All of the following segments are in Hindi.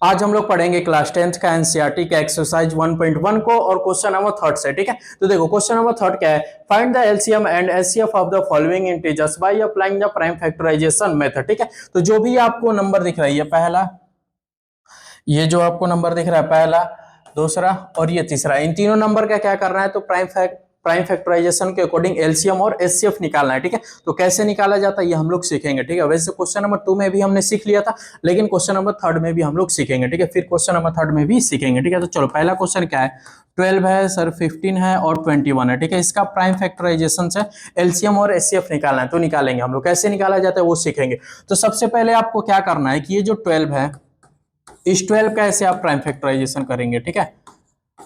आज हम लोग पढ़ेंगे क्लास 10th का एनसीईआरटी का एक्सरसाइज 1.1 को और क्वेश्चन नंबर थर्ड से। ठीक है, तो देखो क्वेश्चन नंबर थर्ड क्या है, find the LCM and HCF of the following integers by applying the prime factorisation method. ठीक है, तो जो भी आपको नंबर दिख रहा है, ये पहला, ये जो आपको नंबर दिख रहा है पहला, दूसरा और ये तीसरा, इन तीनों नंबर का क्या करना है, तो प्राइम फैक्टराइजेशन के अकॉर्डिंग एलसीएम और एचसीएफ निकालना है। ठीक है, तो कैसे निकाला जाता है ये हम लोग सीखेंगे। ठीक है, वैसे क्वेश्चन नंबर 2 में भी हमने सीख लिया था, लेकिन क्वेश्चन नंबर थर्ड में भी हम लोग सीखेंगे। ठीक है, फिर क्वेश्चन नंबर थर्ड में भी सीखेंगे। ठीक है, तो चलो पहला क्वेश्चन क्या है, 12 है सर, 15 है और 21 है। ठीक है, इसका प्राइम फैक्टराइजेशन से एलसीएम और एचसीएफ निकालना है, तो निकालेंगे हम लोग। कैसे निकाला जाता है वो सीखेंगे। तो सबसे पहले आपको क्या करना है कि ये जो 12 है, इस 12 का ऐसे आप प्राइम फैक्टराइजेशन करेंगे। ठीक है,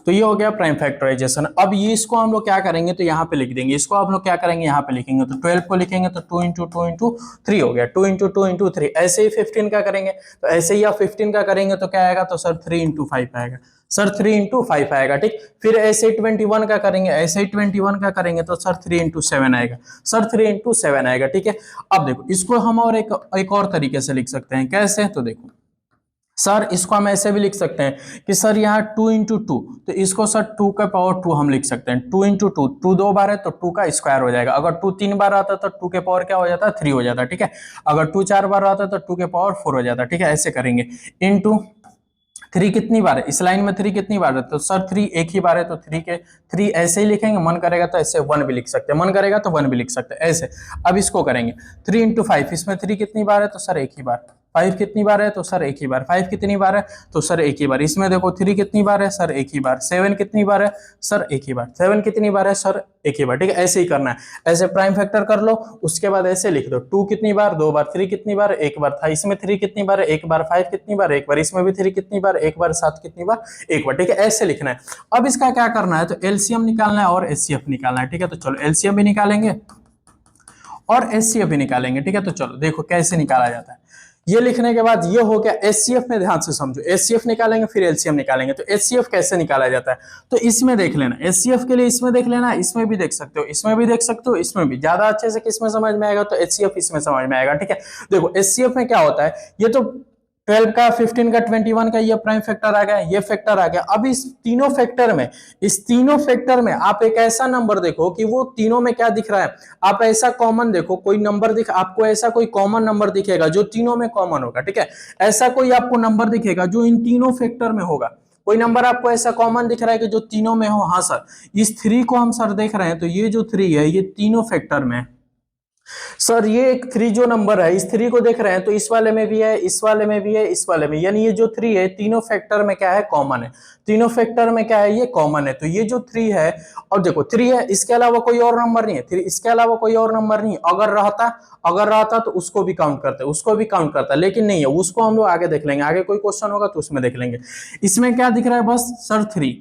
तो ये हो गया प्राइम फैक्टराइजेशन। अब ये इसको हम लोग क्या करेंगे, तो यहाँ पे लिख देंगे। इसको आप लोग क्या करेंगे, यहाँ पे लिखेंगे। तो 12 को लिखेंगे तो 2 इंटू 2 इंटू 3 हो गया, 2 इंटू 2 इंटू 3। ऐसे ही 15 का करेंगे, तो ऐसे ही आप 15 का करेंगे तो क्या आएगा, तो सर 3 इंटू 5 आएगा, सर 3 इंटू 5 आएगा। ठीक, फिर ऐसे ही 21 का करेंगे, ऐसे ही 21 का करेंगे तो सर 3 इंटू 7 आएगा, सर 3 इंटू 7 आएगा। ठीक है, अब देखो इसको हम और एक और तरीके से लिख सकते हैं। कैसे, तो देखो सर इसको हम ऐसे भी लिख सकते हैं कि सर यहाँ 2 इंटू 2, तो इसको सर 2 का पावर 2 हम लिख सकते हैं। 2 इंटू 2, 2 दो बार है तो 2 का स्क्वायर हो जाएगा। अगर 2 3 बार आता तो 2 के पावर क्या हो जाता है, 3 हो जाता है। ठीक है, अगर 2 4 बार आता तो 2 के पावर 4 हो जाता है। ठीक है, ऐसे करेंगे। इंटू 3 कितनी बार है, इस लाइन में 3 कितनी बार है, तो सर 3 एक ही बार है, तो 3 के 3 ऐसे ही लिखेंगे। मन करेगा तो ऐसे 1 भी लिख सकते हैं, मन करेगा तो 1 भी लिख सकते हैं ऐसे। अब इसको करेंगे 3 इंटू 5, इसमें 3 कितनी बार है, तो सर एक ही बार। 5 कितनी बार है, तो सर एक ही बार। 5 कितनी बार है, तो सर एक ही बार। इसमें देखो 3 कितनी बार है, सर एक ही बार। 7 कितनी बार है, सर एक ही बार। 7 कितनी बार है, सर एक ही बार। ठीक है, ऐसे ही करना है। ऐसे प्राइम फैक्टर कर लो, उसके बाद ऐसे लिख दो। 2 कितनी बार, 2 बार। 3 कितनी बार, एक बार था। इसमें 3 कितनी बार, एक बार। 5 कितनी बार, एक बार। इसमें भी 3 कितनी बार, एक बार। 7 कितनी बार, एक बार। ठीक है, ऐसे लिखना है। अब इसका क्या करना है, तो एलसीएम निकालना है और एचसीएफ निकालना है। ठीक है, तो चलो एलसीएम भी निकालेंगे और एचसीएफ भी निकालेंगे। ठीक है, तो चलो देखो कैसे निकाला जाता है। ये लिखने के बाद ये हो गया एचसीएफ में, ध्यान से समझो। एचसीएफ निकालेंगे फिर एलसीएम निकालेंगे। तो एचसीएफ कैसे निकाला जाता है, तो इसमें देख लेना। एचसीएफ के लिए इसमें देख लेना, इसमें भी देख सकते हो, इसमें भी देख सकते हो, इसमें भी। ज्यादा अच्छे से किसमें समझ में आएगा, तो एचसीएफ इसमें समझ में आएगा। ठीक है, देखो एचसीएफ में क्या होता है, ये तो 12 का, 15 का, 21 का ये प्राइम फैक्टर आ गया, ये फैक्टर आ गया। अब इस तीनों फैक्टर में, इस तीनों फैक्टर में आप एक ऐसा नंबर देखो कि वो तीनों में क्या दिख रहा है, आप ऐसा कॉमन देखो, कोई नंबर दिख, आपको ऐसा कोई कॉमन नंबर दिखेगा जो तीनों में कॉमन होगा। ठीक है, ऐसा कोई आपको नंबर दिखेगा जो इन तीनों फैक्टर में होगा। कोई नंबर आपको ऐसा कॉमन दिख रहा है कि जो तीनों में हो। हाँ सर, इस 3 को हम सर देख रहे हैं, तो ये जो 3 है ये तीनों फैक्टर में है। सर ये एक 3 जो नंबर है, इस 3 को देख रहे हैं तो इस वाले में भी है, इस वाले में भी है, इस वाले में, यानी ये जो 3 है तीनों फैक्टर में क्या है, कॉमन है। तीनों फैक्टर में क्या है, ये कॉमन है। तो ये जो 3 है, और देखो 3 है, इसके अलावा कोई और नंबर नहीं है। 3 इसके अलावा कोई और नंबर नहीं। अगर रहता तो उसको भी काउंट करते, उसको भी काउंट करता, लेकिन नहीं है। उसको हम लोग आगे देख लेंगे, आगे कोई क्वेश्चन होगा तो उसमें देख लेंगे। इसमें क्या दिख रहा है, बस सर 3।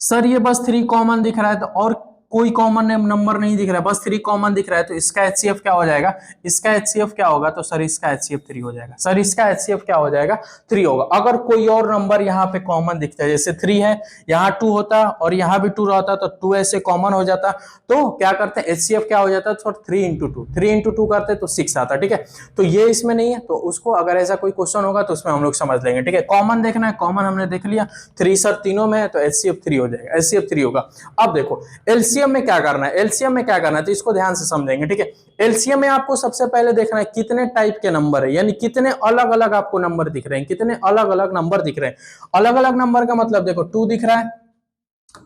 सर ये बस 3 कॉमन दिख रहा है, तो और कोई कॉमन नंबर नहीं दिख रहा है, बस 3 कॉमन दिख रहा है। तो इसका एचसीएफ क्या हो जाएगा, इसका एचसीएफ क्या होगा, तो सर इसका एचसीएफ 3 हो जाएगा। सर इसका एचसीएफ क्या हो जाएगा, 3 होगा। अगर कोई और नंबर यहाँ पे कॉमन दिखता है, जैसे 3 है, यहाँ 2 होता और यहाँ भी 2 रहता, तो 2 ऐसे कॉमन हो जाता, तो क्या करते हैं, एचसीएफ क्या हो जाता है, तो 3 इंटू 2, 3 इंटू 2 करते तो 6 आता। ठीक है, तो ये इसमें नहीं है, तो उसको अगर ऐसा कोई क्वेश्चन होगा तो उसमें हम लोग समझ लेंगे। ठीक है, कॉमन देखना है, कॉमन हमने देख लिया, 3 सर तीनों में है, तो एचसीएफ 3 हो जाएगा, एचसीएफ 3 होगा। अब देखो एलसीएम में क्या करना है, एलसीएम में क्या करना है, तो इसको ध्यान से समझेंगे। ठीक है, एलसीएम में आपको सबसे पहले देखना है कितने टाइप के नंबर है, यानी कितने अलग अलग आपको नंबर दिख रहे हैं, कितने अलग अलग नंबर दिख रहे हैं। अलग अलग नंबर का मतलब देखो 2 दिख रहा है,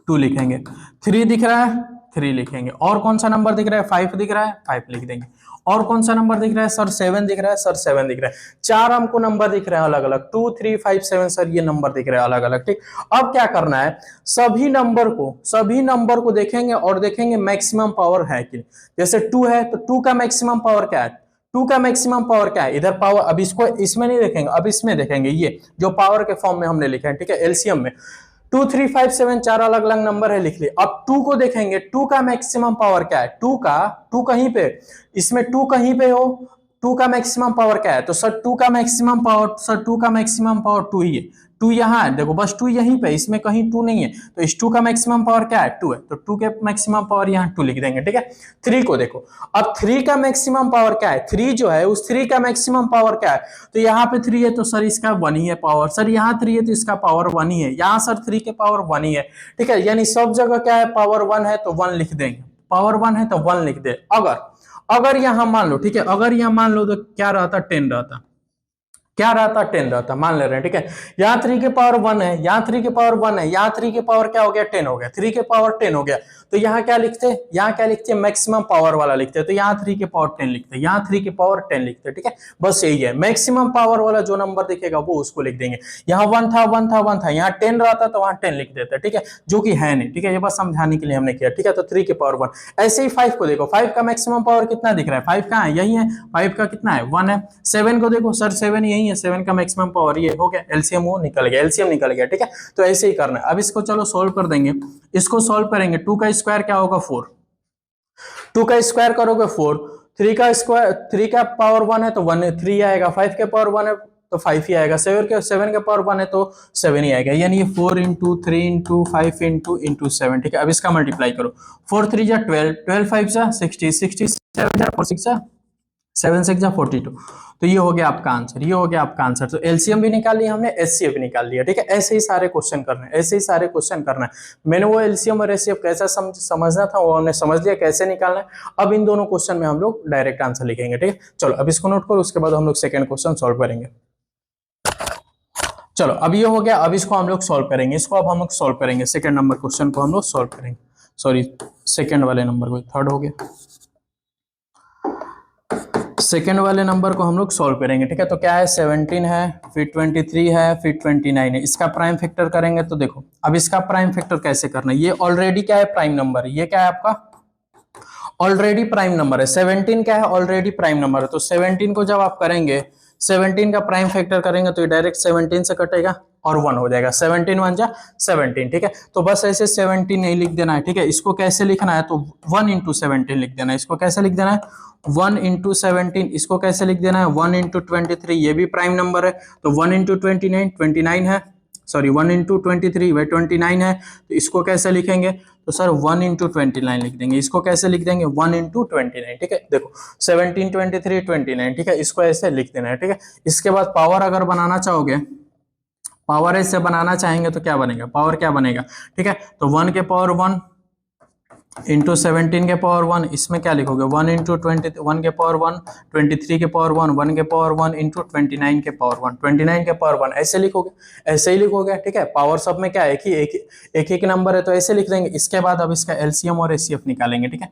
2 लिखेंगे। 3 दिख रहा है, 3 लिखेंगे। और कौन सा नंबर दिख रहा है, 5 दिख रहा है, 5 लिख देंगे। और कौन सा नंबर दिख रहा है, सर 7 दिख रहा है, सर 7 दिख रहा है। 4 हमको नंबर दिख रहे हैं अलग अलग, 2 3 5 7, सर ये नंबर दिख रहे हैं अलग अलग। ठीक, अब क्या करना है, सभी नंबर को देखेंगे और देखेंगे मैक्सिमम पावर है कि, जैसे 2 है तो 2 का मैक्सिमम पावर क्या है, 2 का मैक्सिमम पावर क्या है, इधर पावर। अब इसको इसमें नहीं देखेंगे, अब इसमें देखेंगे, ये जो पावर के फॉर्म में हमने लिखा है। ठीक है, एलसीएम में 2 3 5 7 4 अलग अलग नंबर है, लिख लिए। अब 2 को देखेंगे, 2 का मैक्सिमम पावर क्या है, 2 कहीं पे, इसमें 2 कहीं पे हो, टू का मैक्सिमम पावर क्या है, तो सर टू का मैक्सिमम पावर, सर टू का मैक्सिमम पावर टू ही है, टू यहाँ है, देखो बस टू यहीं पे, इसमें कहीं टू नहीं है, तो इस टू का मैक्सिमम पावर क्या है, टू है, तो टू के मैक्सिमम पावर यहाँ टू लिख देंगे, ठीक है। थ्री को देखो, अब थ्री का मैक्सिमम पावर क्या है, थ्री जो है उस थ्री का मैक्सिमम पावर क्या है, तो यहाँ पे थ्री है तो सर इसका वन ही है पावर, सर यहाँ थ्री है तो इसका पावर वन ही है, यहाँ सर थ्री के पावर वन ही है, ठीक है, यानी सब जगह क्या है, पावर वन है तो वन लिख देंगे, पावर वन है तो वन लिख दे। अगर यहां मान लो, ठीक है, अगर यहां मान लो तो क्या रहता, टेन रहता, क्या रहता, टेन रहता, मान ले रहे हैं, ठीक है। यहाँ थ्री के पावर वन है, यहाँ थ्री के पावर वन है, यहाँ थ्री के पावर क्या हो गया, टेन हो गया, थ्री के पावर टेन हो गया, तो यहाँ क्या लिखते हैं, यहाँ क्या लिखते हैं, मैक्सिमम पावर वाला लिखते हैं, तो यहाँ थ्री के पावर टेन लिखते हैं, यहाँ थ्री के पावर टेन लिखते हैं, ठीक है, बस यही है, मैक्सिमम पावर वाला जो नंबर दिखेगा वो उसको लिख देंगे। यहाँ वन था, वन था, वन था, यहाँ टेन रहता तो वहां टेन लिख देते, ठीक है, जो कि है नहीं, ठीक है, ये बस समझाने के लिए हमने किया, ठीक है। तो थ्री के पावर वन, ऐसे ही फाइव को देखो, फाइव का मैक्सिमम पावर कितना दिख रहा है, फाइव कहाँ है, यही है, फाइव का कितना है, वन है। सेवन को देखो, सर सेवन यही है, सेवन का मैक्सिमम पावर ये हो गया, एलसीएम वो निकल गया, एलसीएम निकल गया, ठीक है। तो ऐसे ही करना है। अब इसको चलो सोल्व कर देंगे, इसको सोल्व करेंगे, टू का स्क्वायर क्या होगा, फोर, टू का स्क्वायर करोगे फोर, थ्री का स्क्वायर, थ्री का पावर वन है तो वन है, थ्री आएगा, फाइव के पावर वन है तो फाइव ही आएगा, सेवन के पावर वन है तो सेवन ही आएगा, यानी ये four into three into five into seven, ठीक है। अब इसका मल्टीप्लाई करो, फोर थ्री जा ट्वेल्व, ट्वेल्व फाइव जा सिक्सटी, सिक्सटी सेवन जा फोर सिक्स जा सेवन सिक्स जा 42, तो ये हो गया आपका आंसर, ये हो गया आपका आंसर। तो एलसीएम भी निकाल लिया हमने, एचसीएफ भी निकाल लिया, ठीक है। ऐसे ही सारे क्वेश्चन करना है, ऐसे ही सारे क्वेश्चन करना है। मैंने वो एलसीएम और एचसीएफ कैसा समझना था वो हमने समझ लिया, कैसे निकालना है। अब इन दोनों क्वेश्चन में हम लोग डायरेक्ट आंसर लिखेंगे, ठीक है। चलो अब इसको नोट करो, उसके बाद हम लोग सेकंड क्वेश्चन सॉल्व करेंगे। चलो अब ये हो गया, अब इसको हम लोग सॉल्व करेंगे, इसको अब हम लोग सॉल्व करेंगे, सेकंड नंबर क्वेश्चन को हम लोग सॉल्व करेंगे, सॉरी सेकंड वाले नंबर को, थर्ड हो गया, सेकेंड वाले नंबर को हम लोग सॉल्व करेंगे, ठीक है। तो क्या है, 17 है, फिर 23 है, फिर 29 है, इसका प्राइम फैक्टर करेंगे। तो देखो अब इसका प्राइम फैक्टर कैसे करना है, ये ऑलरेडी क्या है, प्राइम नंबर, ये क्या है आपका ऑलरेडी प्राइम नंबर है, 17 क्या है, ऑलरेडी प्राइम नंबर है, तो 17 को जब आप करेंगे, 17 का प्राइम फैक्टर करेंगे तो ये डायरेक्ट 17 से कटेगा और 1 हो जाएगा, 17 1 जा 17, ठीक है। तो बस ऐसे 17 नहीं लिख देना है, ठीक है। इसको कैसे लिखना है, तो 1 इंटू 17 लिख देना है, इसको कैसे लिख देना है, 1 इंटू 17, इसको कैसे लिख देना है, 1 इंटू 23, ये भी प्राइम नंबर है, तो 1 इंटू 29, 29 है, सॉरी 1 इंटू 23 वह 29 है, तो इसको कैसे लिखेंगे, तो सर 1 इंटू 29 लिख देंगे, इसको कैसे लिख देंगे, 1 इंटू 29, ठीक है। देखो 17 23 29, ठीक है, इसको ऐसे लिख देना है, ठीक है। इसके बाद पावर अगर बनाना चाहोगे, पावर ऐसे बनाना चाहेंगे तो क्या बनेगा, पावर क्या बनेगा, ठीक है। तो 1 के पावर 1 इंटू 17 के पावर 1, इसमें क्या लिखोगे, 1 इंटू 1 के पावर 1, 23 के पावर 1, 1 के पावर 1 इंटू 29 के पावर 1, 29 के पावर 1, ऐसे लिखोगे, ऐसे ही लिखोगे, ठीक है। पावर सब में क्या है, एक नंबर है तो ऐसे लिख देंगे। इसके बाद अब इसका एलसीएम और एचसीएफ निकालेंगे, ठीक है,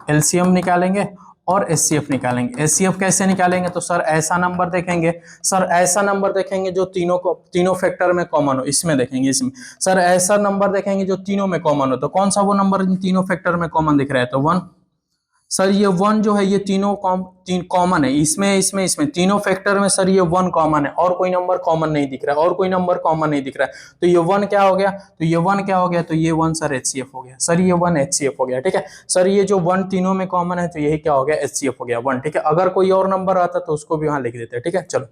एलसीएम निकालेंगे और एचसीएफ निकालेंगे। एचसीएफ कैसे निकालेंगे, तो सर ऐसा नंबर देखेंगे, सर ऐसा नंबर देखेंगे जो तीनों फैक्टर में कॉमन हो, इसमें देखेंगे, इसमें सर ऐसा नंबर देखेंगे जो तीनों में कॉमन हो, तो कौन सा वो नंबर इन तीनों फैक्टर में कॉमन दिख रहा है, तो 1, सर ये 1 जो है ये तीनों कॉमन है, इसमें तीनों फैक्टर में सर ये 1 कॉमन है, और कोई नंबर कॉमन नहीं दिख रहा है, और कोई नंबर कॉमन नहीं दिख रहा है, तो ये 1 क्या हो गया, तो ये 1 क्या हो गया, तो ये 1 सर एचसीएफ हो गया, सर ये 1 एचसीएफ हो गया, ठीक है। सर ये जो 1 तीनों में कॉमन है तो यही क्या हो गया, एचसीएफ हो गया 1, ठीक है। अगर कोई और नंबर आता तो उसको भी वहां लिख देते हैं, ठीक है। चलो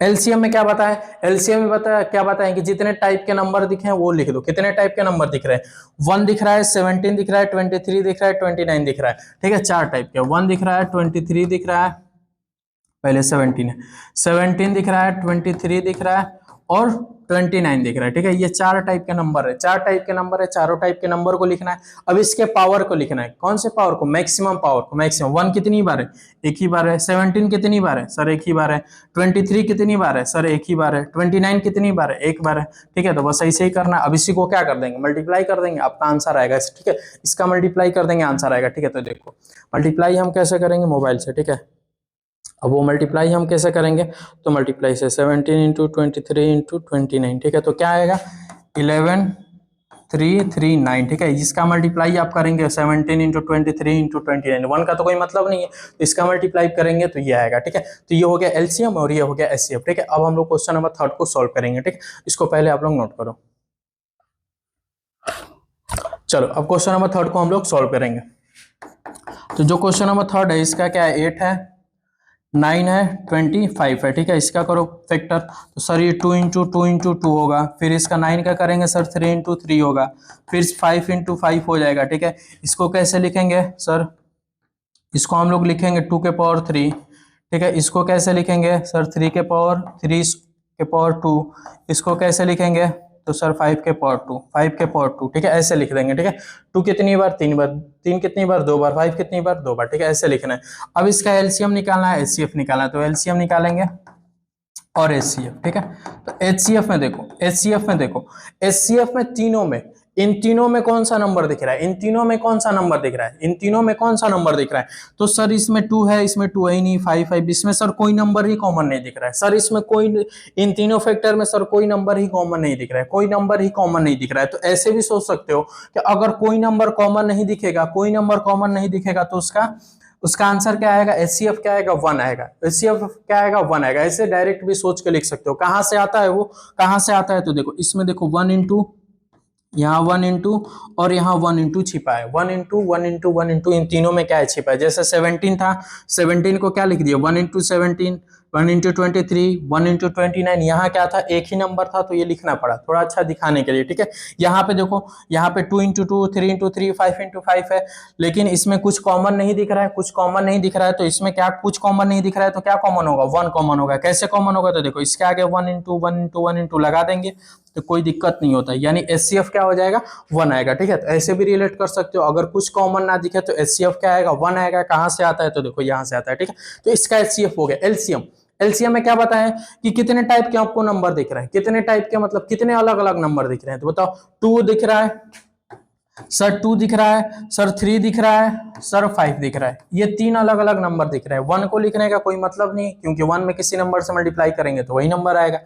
एलसीएम में क्या बताया, एलसीएम में बताया क्या बताया कि जितने टाइप के नंबर दिखे हैं वो लिख दो, कितने टाइप के नंबर दिख रहे हैं, 1 दिख रहा है, 17 दिख रहा है, 23 दिख रहा है, 29 दिख रहा है, ठीक है। 4 टाइप के, 1 दिख रहा है, 23 दिख रहा है, पहले 17 है, 17 दिख रहा है, 23 दिख रहा है और 29 दिख रहा है, ठीक है। ये 4 टाइप के नंबर है, 4 टाइप के नंबर है, चारों टाइप के नंबर को लिखना है। अब इसके पावर को लिखना है, कौन से पावर को, मैक्सिमम पावर को, मैक्सिमम 1 कितनी बार है, एक ही बार है, 17 कितनी बार है, सर एक ही बार है, 23 कितनी बार है, सर एक ही बार है, 29 कितनी बार है, एक बार है, ठीक है। तो बस ऐसे ही करना। अब इसी को क्या कर देंगे, मल्टीप्लाई कर देंगे, आपका आंसर आएगा, ठीक है। इसका मल्टीप्लाई कर देंगे, आंसर आएगा, ठीक है। तो देखो मल्टीप्लाई हम कैसे करेंगे, मोबाइल से, ठीक है। अब वो मल्टीप्लाई हम कैसे करेंगे, तो मल्टीप्लाई से 17 इंटू 23 इंटू 29, ठीक है। तो क्या आएगा, 11339, ठीक है। इसका मल्टीप्लाई आप करेंगे 17 इंटू 23 इंटू 29, 1 का तो कोई मतलब नहीं है, तो इसका मल्टीप्लाई करेंगे तो ये आएगा, ठीक है। तो ये हो गया एलसीएम और ये हो गया एचसीएफ, ठीक है। अब हम लोग क्वेश्चन नंबर 3 को सॉल्व करेंगे, ठीक है। इसको पहले आप लोग नोट करो। चलो अब क्वेश्चन नंबर 3 को हम लोग सॉल्व करेंगे। तो जो क्वेश्चन नंबर 3 है इसका क्या है, 8 है, 9 है, 25 है, ठीक है। इसका करो फैक्टर, तो सर ये 2 × 2 × 2 होगा, फिर इसका 9 का करेंगे सर 3 × 3 होगा, फिर 5 × 5 हो जाएगा, ठीक है। इसको कैसे लिखेंगे सर, इसको हम लोग लिखेंगे 2 के पावर 3, ठीक है। इसको कैसे लिखेंगे सर 3 के पावर 3 के पावर 2, इसको कैसे लिखेंगे तो सर 5 के पावर 2, 5 के पावर 2, ठीक है, ऐसे लिख देंगे, ठीक है। 2 कितनी बार, 3 बार, 3 कितनी बार, 2 बार, 5 कितनी बार, 2 बार, ठीक है, ऐसे लिखना है। अब इसका एलसीएम निकालना है, एचसीएफ निकालना है, तो एलसीएम निकालेंगे और एचसीएफ, ठीक है। तो एचसीएफ में देखो, एचसीएफ में देखो, एचसीएफ में तीनों में, इन तीनों में कौन सा नंबर दिख रहा है, इन तीनों में कौन सा नंबर दिख रहा है, इन तीनों में कौन सा नंबर दिख रहा है, तो सर इसमें 2 है, इसमें 2 है ही नहीं, 5 है, इसमें सर कोई नंबर ही कॉमन नहीं दिख रहा है सर, इसमें कोई, इन तीनों फैक्टर में सर कोई नंबर ही कॉमन नहीं दिख रहा है, कोई नंबर ही कॉमन नहीं दिख रहा है। तो ऐसे भी सोच सकते हो कि अगर कोई नंबर कॉमन नहीं दिखेगा, कोई नंबर कॉमन नहीं दिखेगा, तो उसका उसका आंसर क्या आएगा, एचसीएफ क्या आएगा, 1 आएगा, एचसीएफ क्या आएगा, 1 आएगा। ऐसे डायरेक्ट भी सोच के लिख सकते हो। कहां से आता है वो, कहां से आता है, तो देखो इसमें देखो 1 इंटू, यहाँ 1 इंटू और यहाँ 1 इंटू छिपा है, 1 इंटू 1 इंटू 1 इंटू, इन तीनों में क्या है, छिपा है। जैसे 17 था, 17 को क्या लिख दिया, 1 इंटू 17, 1 इंटू 23, 1 इंटू 29, यहाँ क्या था, एक ही नंबर था, तो ये लिखना पड़ा थोड़ा अच्छा दिखाने के लिए, ठीक है। यहाँ पे देखो, यहाँ पे 2 इंटू 2, 3 इंटू 3, 5 इंटू 5 है, लेकिन इसमें कुछ कॉमन नहीं दिख रहा है, कुछ कॉमन नहीं दिख रहा है, तो इसमें क्या कुछ कॉमन नहीं दिख रहा है, तो क्या कॉमन होगा, 1 कॉमन होगा। कैसे कॉमन होगा, तो देखो इसके आगे 1 इंटू 1 इंटू 1 इंटू लगा देंगे, तो कोई दिक्कत नहीं होता, यानी एचसीएफ क्या हो जाएगा, 1 आएगा, ठीक है। तो ऐसे भी रिलेट कर सकते हो, अगर कुछ कॉमन ना दिखे तो एचसीएफ क्या आएगा, 1 आएगा। कहां से आता है, तो देखो यहाँ से आता है, ठीक है। तो इसका एचसीएफ हो गया। एलसीएम, एलसीएम में क्या बताएं कि कितने टाइप के आपको नंबर दिख रहे हैं, कितने टाइप के मतलब कितने अलग अलग नंबर दिख रहे हैं, तो बताओ। 2 दिख रहा है सर, 2 दिख रहा है सर, 3 दिख रहा है सर, 5 दिख रहा है, ये 3 अलग अलग नंबर दिख रहे हैं। 1 को लिखने का कोई मतलब नहीं, क्योंकि 1 में किसी नंबर से मल्टीप्लाई करेंगे तो वही नंबर आएगा,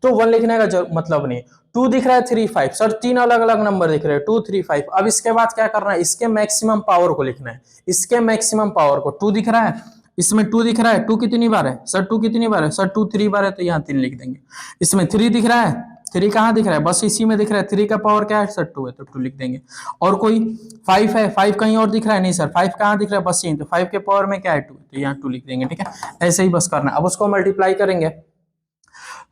तो 1 लिखने का मतलब नहीं। 2 दिख रहा है, 3, 5, सर 3 अलग अलग नंबर दिख रहे हैं, 2, 3, 5। अब इसके बाद क्या करना है, इसके मैक्सिमम पावर को लिखना है, इसके मैक्सिमम पावर को। 2 दिख रहा है, इसमें 2 दिख रहा है, 2 कितनी बार है सर, 2 कितनी बार है सर, 2 3 बार है, तो यहाँ 3 लिख देंगे। इसमें 3 दिख रहा है, 3 कहाँ दिख रहा है, बस इसी में दिख रहा है, 3 का पावर क्या है सर, 2 है, तो 2 लिख देंगे। और कोई 5 है, 5 कहीं और दिख रहा है, नहीं सर 5 कहाँ दिख रहा है, बस यही, तो 5 के पावर में क्या है, 2, तो यहाँ 2 लिख देंगे, ठीक है। ऐसे ही बस करना। अब उसको मल्टीप्लाई करेंगे,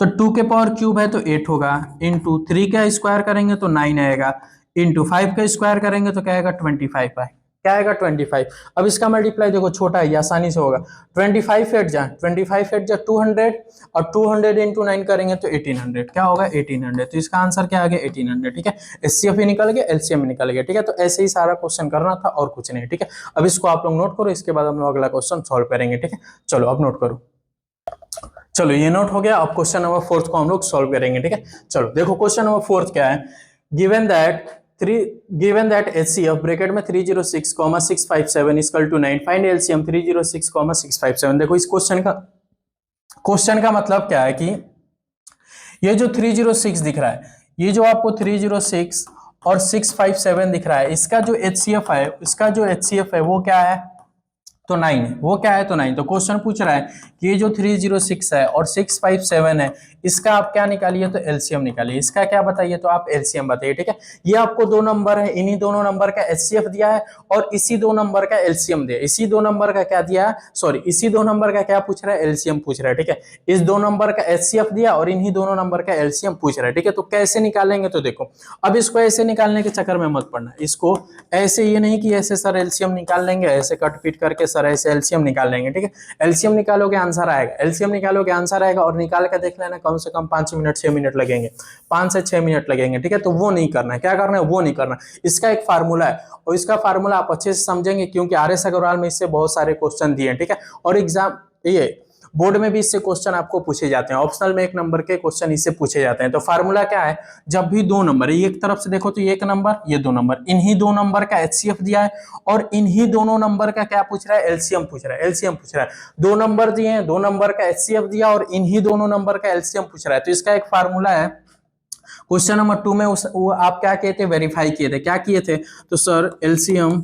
तो 2 के पावर क्यूब है तो 8 होगा, इंटू 3 का स्क्वायर करेंगे तो 9 आएगा, इंटू 5 का स्क्वायर करेंगे तो क्या आएगा, 25 है, क्या आएगा 25। अब इसका मल्टीप्लाई देखो छोटा है, आसानी से होगा। 25 8 जा 25 8 जा 200, और 200 इंटू 9 करेंगे तो 1800, क्या होगा 1800। तो इसका आंसर क्या आ गया, 1800, ठीक है। एचसीएफ भी निकल गया, एलसीएम भी निकल गया, ठीक है। तो ऐसे ही सारा क्वेश्चन करना था और कुछ नहीं, ठीक है। अब इसको आप लोग नोट करो, इसके बाद हम लोग अगला क्वेश्चन सॉल्व करेंगे, ठीक है। चलो अब नोट करो। चलो ये नोट हो गया। अब क्वेश्चन नंबर 4 को हम लोग सॉल्व करेंगे, ठीक है। चलो देखो क्वेश्चन नंबर 4 क्या है, गिवन दैट HCF ब्रैकेट में 306, 657 इक्वल टू 9, फाइंड LCM 306, 657। देखो इस क्वेश्चन का मतलब क्या है कि ये जो 306 दिख रहा है, ये जो आपको 306 और 657 दिख रहा है, इसका जो HCF है, इसका जो HCF है वो क्या है, तो 9 है। वो क्या है, तो 9। तो क्वेश्चन पूछ रहा है कि ये जो 306 है और 657 है, इसका आप क्या निकालिए, तो एलसीएम निकालिए। इसका क्या बताइए, तो आप एलसीएम बताइए, ठीक है। ये आपको दो नंबर है, इन्हीं दोनों नंबर का एचसीएफ दिया है और इसी दो नंबर का एलसीएम दिया है। इसी दो नंबर का क्या दिया है, सॉरी इसी दो नंबर का क्या पूछ रहा है, एलसीएम पूछ रहा है, ठीक है। इस दो नंबर का एचसीएफ दिया और इन्हीं दोनों नंबर का एलसीएम पूछ रहा है, ठीक है। तो कैसे निकालेंगे, तो देखो अब इसको ऐसे निकालने के चक्कर में मत पड़ना, इसको ऐसे, ये नहीं कि ऐसे सर एलसीएम निकाल लेंगे, ऐसे कट पीट करके सर ऐसे एलसीएम निकाल लेंगे, ठीक है। एलसीएम निकालोगे आंसर आएगा, एलसीएम निकालोगे आंसर आएगा, और निकाल के देख लेना कम से कम 5 मिनट 6 मिनट लगेंगे, 5 से 6 मिनट लगेंगे, ठीक है। तो वो नहीं करना है, क्या करना है, वो नहीं करना। इसका एक फार्मूला है और इसका फार्मूला आप अच्छे से समझेंगे, क्योंकि आरएस अग्रवाल में इससे बहुत सारे क्वेश्चन दिए हैं, ठीक है। और एग्जाम ये बोर्ड में भी इससे क्वेश्चन आपको पूछे जाते हैं, ऑप्शनल में 1 नंबर के क्वेश्चन इससे पूछे जाते हैं। तो फार्मूला क्या है, जब भी दो नंबर, एक तरफ से देखो तो ये 1 नंबर, ये 2 नंबर, इन्हीं दो नंबर का एचसीएफ दिया है और इन्हीं दोनों नंबर का क्या पूछ रहा है, एलसीएम पूछ रहा है, एलसीएम पूछ रहा है। 2 नंबर दिए हैं, 2 नंबर का एचसीएफ दिया और इन्हीं दोनों नंबर का एलसीएम पूछ रहा है। तो इसका एक फार्मूला है। क्वेश्चन नंबर 2 में वो आप क्या किए थे, वेरीफाई किए थे, क्या किए थे, तो सर एलसीएम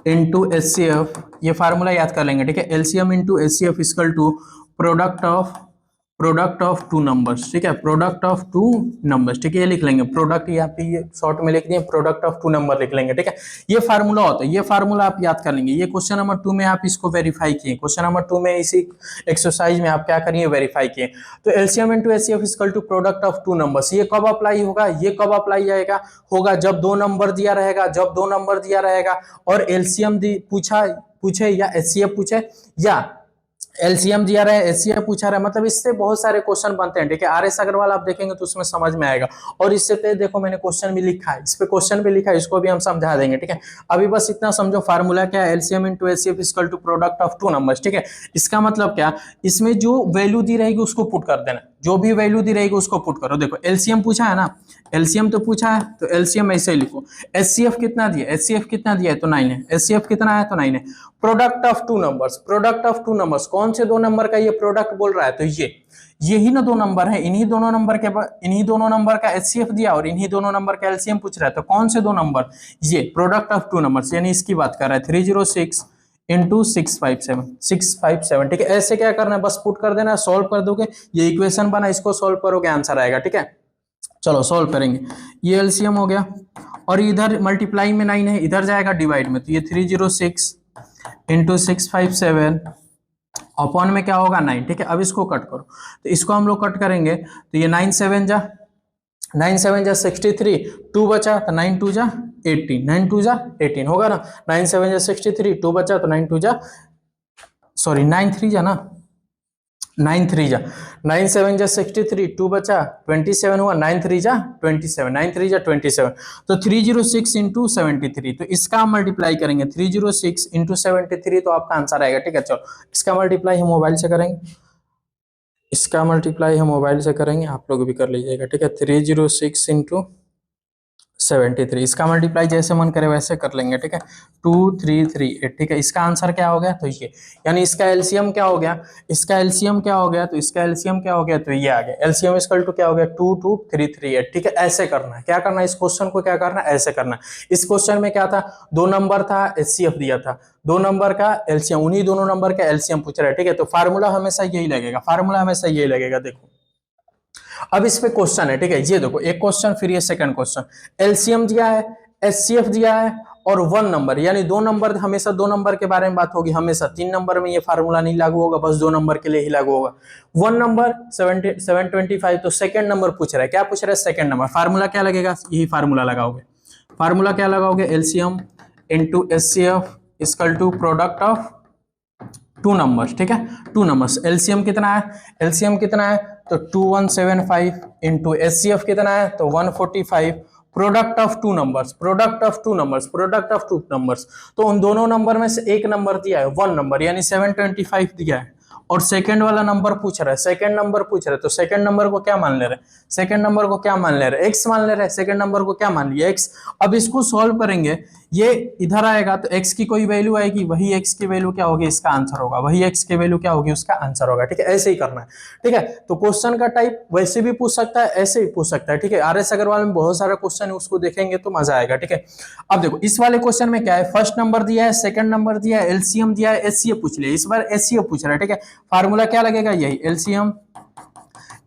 इंटू एचसीएफ, ये फार्मूला याद कर लेंगे, ठीक है। LCM into HCF equal to product of product of two numbers, ठीक है, प्रोडक्ट ऑफ टू नंबर्स, ठीक है, ये लिख लेंगे प्रोडक्ट, यहाँ पे ये शॉर्ट में लिख दिए प्रोडक्ट ऑफ टू नंबर लिख लेंगे, ठीक है। ये फार्मूला होता है, ये फार्मूला आप याद कर लेंगे। ये क्वेश्चन नंबर 2 में आप इसको वेरीफाई किए, क्वेश्चन नंबर 2 में इसी एक्सरसाइज में आप क्या करिए, वेरीफाई किए। तो LCM into HCF equal to product of two numbers, ये कब अप्लाई होगा, ये कब अप्लाई आएगा होगा जब दो नंबर दिया रहेगा, जब दो नंबर दिया रहेगा और एलसीएम पूछे या एचसीएफ पूछे या एलसीएम दिया रहा है, एचसीएफ पूछा रहा है, मतलब इससे बहुत सारे क्वेश्चन बनते हैं, ठीक है। आरएस अग्रवाल आप देखेंगे तो उसमें समझ में आएगा। और इससे पे देखो मैंने क्वेश्चन भी लिखा है, इस पे क्वेश्चन भी लिखा है, इसको भी हम समझा देंगे, ठीक है। अभी बस इतना समझो फार्मूला क्या है, LCM into HCF equal to product of two numbers, ठीक है। इसका मतलब क्या, इसमें जो वैल्यू दी रहेगी उसको पुट कर देना, जो भी वैल्यू दी रहेगी उसको पुट करो। देखो एलसीएम पूछा है ना, एलसीएम तो पूछा है तो एलसीएम ऐसे ही लिखो। एचसीएफ कितना दिया, एचसीएफ कितना दिया है तो 9 है, एचसीएफ कितना है तो 9 है। Product of two numbers, product of two numbers, कौन से दो नंबर का ये प्रोडक्ट बोल रहा है, तो यही ना दो नंबर है, इन्हीं दोनों नंबर का एचसीएफ दिया और इन्हीं दोनों नंबर का एलसीएम पूछ रहा है, तो कौन से दो नंबर, ये प्रोडक्ट ऑफ टू नंबर्स यानी इसकी बात कर रहा है 306 इंटू 657, ठीक है। ऐसे क्या करना है, बस पुट कर देना, सॉल्व कर दोगे, ये इक्वेशन बना, इसको सॉल्व करोगे आंसर आएगा, ठीक है। चलो सॉल्व करेंगे, ये एलसीएम हो गया और इधर मल्टीप्लाई में 9 है, इधर जाएगा डिवाइड में, तो ये 306 इंटू 657 अपॉन में क्या होगा 9, ठीक है। अब इसको कट करो, तो इसको हम लोग कट करेंगे तो ये 9 7 जा 63, 2 बचा तो 9 2 जा 18, 9 2 जा 18 होगा ना, 9 7 जा 63, 2 बचा तो 9 2 जा 9 3 जा ना 9 3 जा 9 7 जा 63, 2 बचा 27 हुआ, 9 3 जा 27, 9 3 जा 27, तो 306 इंटू 73, तो इसका मल्टीप्लाई करेंगे 306 इंटू 73 तो आपका आंसर आएगा, ठीक है। चलो इसका मल्टीप्लाई हम मोबाइल से करेंगे, इसका मल्टीप्लाई हम मोबाइल से करेंगे, आप लोग भी कर लीजिएगा, ठीक है। 306 इंटू 73, इसका मल्टीप्लाई जैसे मन करे वैसे कर लेंगे, ठीक है। 2338, ठीक है। इसका आंसर क्या हो गया, तो ये, यानी इसका एलसीएम क्या हो गया, इसका एलसीएम क्या हो गया, तो इसका एलसीएम क्या हो गया, तो ये आ गया। एलसीएम इक्वल टू क्या हो गया, 22338, ठीक है। ऐसे करना है, क्या करना है, इस क्वेश्चन को क्या करना है, ऐसे करना है। इस क्वेश्चन में क्या था, दो नंबर था, एचसीएफ दिया था, दो नंबर का एलसीएम, उन्हीं दोनों नंबर का एलसीएम पूछ रहा है, ठीक है। तो फार्मूला हमेशा यही लगेगा, फार्मूला हमेशा यही लगेगा। देखो अब इस पे क्वेश्चन है, ठीक है, ये देखो एक क्वेश्चन, फिर ये सेकंड क्वेश्चन, एलसीएम दिया है, एचसीएफ दिया है और वन नंबर, यानी दो नंबर, हमेशा दो नंबर के बारे में बात होगी, हमेशा तीन नंबर में ये फार्मूला नहीं लागू होगा, बस दो नंबर के लिए ही लागू होगा। वन नंबर 725, तो सेकंड नंबर पूछ रहा है, क्या पूछ रहा है, सेकंड नंबर। फार्मूला क्या लगेगा, यही फार्मूला लगाओगे, फार्मूला क्या लगाओगे, LCM into HCF equal to product of two numbers, ठीक है। टू नंबर्स, एलसीएम कितना है, एलसीएम कितना है तो 2175 इंटू एचसीएफ कितना है तो 145, product of two numbers, product of two numbers, product of two numbers, तो उन दोनों नंबर में से एक नंबर दिया है, वन नंबर यानी 725 दिया है, और सेकंड वाला नंबर पूछ रहा है, सेकंड नंबर पूछ रहा है, तो सेकंड नंबर को क्या मान ले रहे, सेकंड नंबर को क्या मान ले रहे, एक्स मान ले रहे, सेकंड नंबर को क्या मान लिया, एक्स। अब इसको सॉल्व करेंगे, ये इधर आएगा तो x की कोई वैल्यू आएगी, वही x की वैल्यू क्या होगी, इसका आंसर होगा, वही x की वैल्यू क्या होगी, उसका आंसर होगा, ठीक है। ऐसे ही करना है, ठीक है। तो क्वेश्चन का टाइप वैसे भी पूछ सकता है, ऐसे भी पूछ सकता है, ठीक है। आरएस अग्रवाल में बहुत सारा क्वेश्चन है, उसको देखेंगे तो मजा आएगा, ठीक है। अब देखो इस वाले क्वेश्चन में क्या है, फर्स्ट नंबर दिया है, सेकंड नंबर दिया है, एलसीएम दिया है, एचसीएफ पूछ लिया, इस बार एचसीएफ पूछ रहा है, ठीक है। फार्मूला क्या लगेगा, यही LCM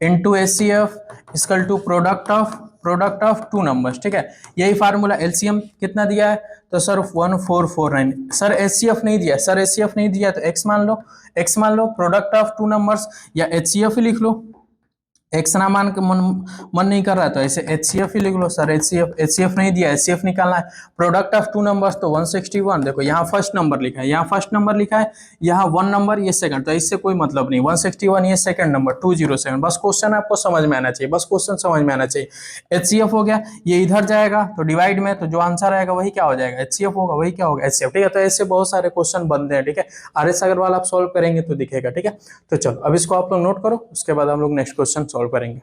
into HCF equal to product of two numbers, ठीक है। यही फार्मूला, एलसीएम कितना दिया है तो सर 1449, सर एचसीएफ नहीं दिया, सर एचसीएफ नहीं दिया तो एक्स मान लो, एक्स मान लो, प्रोडक्ट ऑफ टू नंबर्स या एचसीएफ ही लिख लो, एक्स ना मान के मन नहीं कर रहा है तो ऐसे एचसीएफ ही लिख लो, सर एचसीएफ नहीं दिया, एचसीएफ निकालना है। प्रोडक्ट ऑफ टू नंबर्स तो 161, देखो यहाँ फर्स्ट नंबर लिखा है, यहाँ फर्स्ट नंबर लिखा है, यहाँ वन नंबर, ये सेकंड, तो इससे कोई मतलब नहीं, 161 ये सेकंड नंबर 207, बस क्वेश्चन आपको समझ में आना चाहिए, बस क्वेश्चन समझ में आना चाहिए। एचसीएफ हो गया, ये इधर जाएगा तो डिवाइड में, तो जो आंसर आएगा वही क्या हो जाएगा, एचसीएफ होगा, वही क्या होगा, एचसीएफ, ठीक है। तो ऐसे बहुत सारे क्वेश्चन बनते हैं, ठीक है। आरएस अग्रवाल आप सॉल्व करेंगे तो दिखेगा, ठीक है। तो चलो अब इसको आप लोग नोट करो, उसके बाद हम लोग नेक्स्ट क्वेश्चन सॉल्व करेंगे।